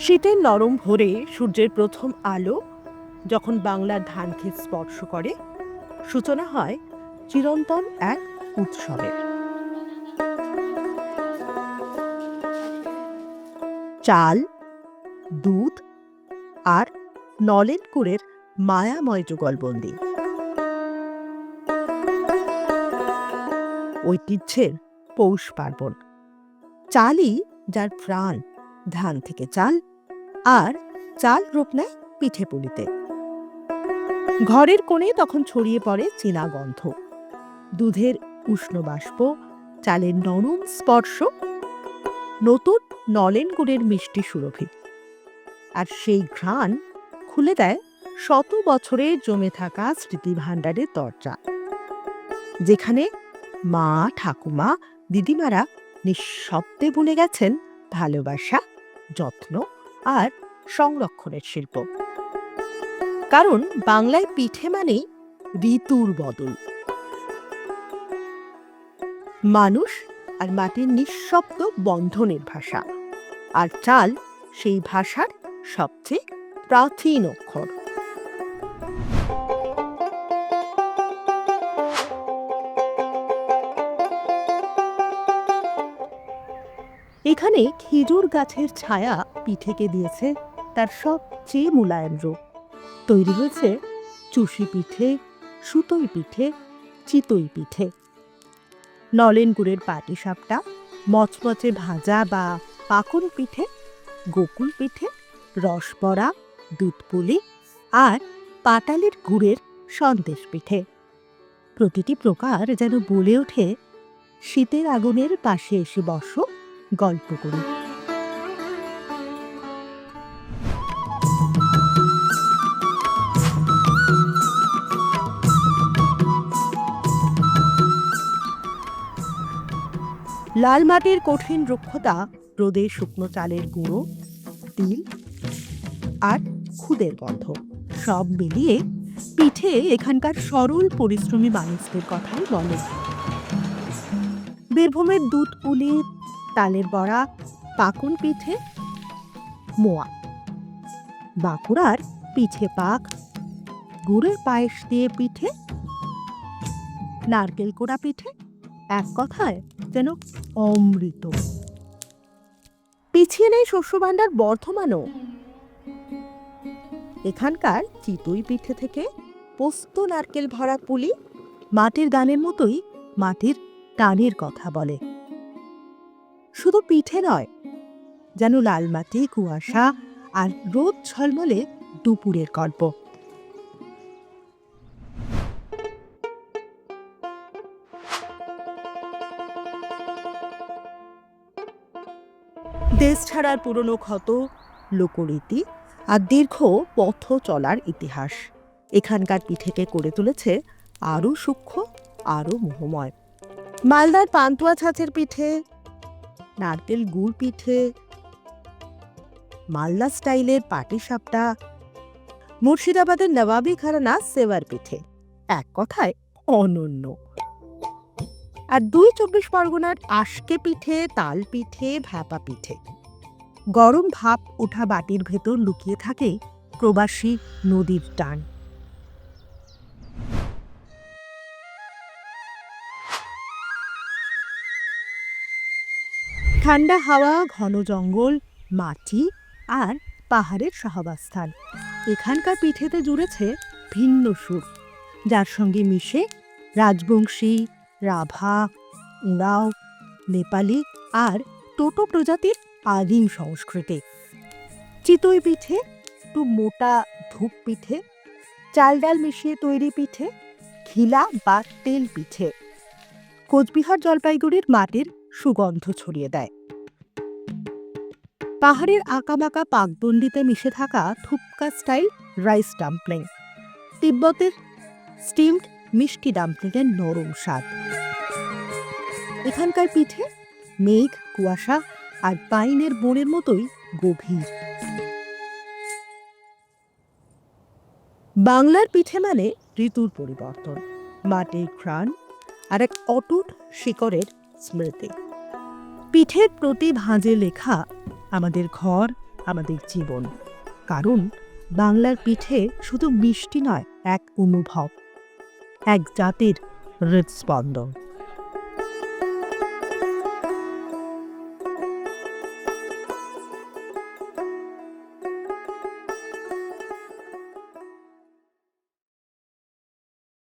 শীতের নরম ভোরে সূর্যের প্রথম আলো যখন বাংলার ধানক্ষেত স্পর্শ করে, সূচনা হয় চিরন্তন এক উৎসবের। চাল, দুধ আর নলেন গুড়ের মায়াময় যুগলবন্দি, ঐতিহ্যের পৌষ পার্বণ। চালই যার প্রাণ, ধান থেকে চাল, আর চাল রূপ নেয় পিঠে পুলিতে। ঘরের কোণে তখন ছড়িয়ে পড়ে চীনা গন্ধ, দুধের উষ্ণ বাষ্প, চালের নরম স্পর্শ, নতুন নলেন গুড়ের মিষ্টি সুরভি। আর সেই ঘ্রাণ খুলে দেয় শত বছরে জমে থাকা স্মৃতি ভাণ্ডারের দরজা, যেখানে মা, ঠাকুমা, দিদিমারা নিঃশব্দে বলে গেছেন ভালোবাসা, যত্ন আর সংরক্ষণের শিল্প। কারণ বাংলায় পিঠে মানেই ঋতুর বদল, মানুষ আর মাটির নিঃশব্দ বন্ধনের ভাষা, আর চাল সেই ভাষার সবচেয়ে প্রাচীন অক্ষর। এখানে খেজুর গাছের ছায়া পিঠেকে দিয়েছে তার সবচেয়ে মোলায়েম রূপ। তৈরি হয়েছে চুষি পিঠে, সুতোই পিঠে, চিতই পিঠে। নলেন গুড়ের পাটিসাপটা, মচমচে ভাজা বা পাকন পিঠে, গোকুল পিঠে, রসবড়া, দুধপুলি আর পাটালির গুড়ের সন্দেশ পিঠে। প্রতিটি প্রকার যেন বলে ওঠে, শীতের আগুনের পাশে এসে বসো, গল্প করি। লাল মাটির কঠিন রুক্ষতা, রোদে শুকনো চালের গুঁড়ো, তিল আর খুদের গন্ধ, সব মিলিয়ে পিঠে এখানকার সরল পরিশ্রমী মানুষদের কথাই বলে। বীরভূমের দুধ পুলি, তালের বড়া, পাকুন পিঠে, মোয়া, বাঁকুড়ার পিঠে পাক, গুড়ের পায়েস দিয়ে পিঠে, নারকেল কোড়া পিঠে, এক কথায় যেন অমৃত। পিছিয়ে নেই শস্য ভাণ্ডার বর্ধমানও। এখানকার চিতই পিঠে থেকে পোস্ত নারকেল ভরা পুলি মাটির গানের মতোই মাটির টানের কথা বলে। শুধু পিঠে নয়, যেন লাল মাটি, কুয়াশা আর রোদ ঝলমলে দুপুরের গল্প। দেশ ছাড়ার পুরনো ক্ষত, লোকরীতি আর দীর্ঘ পথ চলার ইতিহাস এখানকার পিঠেকে করে তুলেছে আরও সূক্ষ্ম, আরও মোহময়। মালদার পান্তুয়া ছাঁচের পিঠে, নারকেল গুড় পিঠে, মালদা স্টাইলের পাটিসাপটা, মুর্শিদাবাদের নবাবি ঘরানা সেওয়ার পিঠে, এক কথায় অনন্য। আর ২ চব্বিশ পরগনার আশকে পিঠে, তাল পিঠে, ভাপা পিঠে। গরম ভাপ ওঠা বাটির ভেতর লুকিয়ে থাকে প্রবাসী নদীর টান। ঠান্ডা হাওয়া, ঘন জঙ্গল, মাটি আর পাহাড়ের সহাবস্থান এখানকার পিঠেতে জুড়েছে ভিন্ন সুর, যার সঙ্গে মিশে রাজবংশী, রাভা, উরাও, নেপালি আর টোটো প্রজাতির আদিম সংস্কৃতি। চিতই পিঠে একটু মোটা ধূপ পিঠে, চাল ডাল মিশিয়ে তৈরি পিঠে, ঘিলা বা তেল পিঠে কোচবিহার, জলপাইগুড়ির মাটির সুগন্ধ ছড়িয়ে দেয়। পাহাড়ের আঁকাবাঁকা পাকদণ্ডিতে মিশে থাকা থুপকা স্টাইল রাইস ডাম্পলিং, তিব্বতের স্টিমড মিষ্টি ডাম্পলিংয়ের নরম স্বাদ। এখানকার পিঠে মেঘ, কুয়াশা আর পাইনের বনের মতোই গভীর। বাংলার পিঠে মানে ঋতুর পরিবর্তন, মাটির ঘ্রাণ আর এক অটুট শিকড়ের স্মৃতি। পিঠের প্রতি ভাঁজে লেখা আমাদের ঘর, আমাদের জীবন। কারণ বাংলার পিঠে শুধু মিষ্টি নয়, এক অনুভব, এক জাতির হৃদস্পন্দন।